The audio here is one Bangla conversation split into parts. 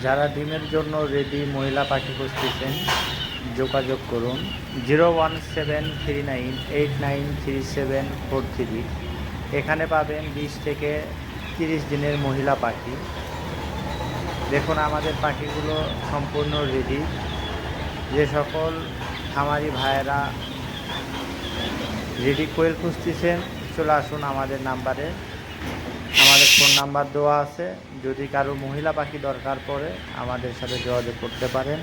যারা ডিমের জন্য রেডি মহিলা পাখি খুঁজতেছেন যোগাযোগ করুন 01739893743। এখানে পাবেন 20 থেকে 30 দিনের মহিলা পাখি। দেখুন আমাদের পাখিগুলো সম্পূর্ণ রেডি। যে সকল খামারি ভাইয়েরা রেডি কোয়েল খুঁজতেছেন চলে আসুন আমাদের নাম্বারে, আমাদের ফোন নাম্বার দেওয়া আছে। যদি কারো মহিলা পাখি দরকার পড়ে আমাদের সাথে যোগাযোগ করতে পারেন,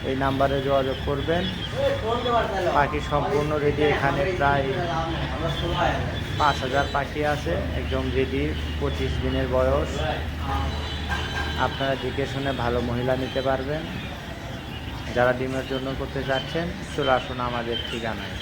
এই নাম্বারে যোগাযোগ করবেন। পাখি সম্পূর্ণ রেডি। এখানে প্রায় 5000 পাখি আছে, একদম রেডি, 25 দিনের বয়স। আপনারা দেখে শুনে ভালো মহিলা নিতে পারবেন। যারা ডিমের জন্য করতে চাচ্ছেন চলে আসুন আমাদের ঠিকানায়।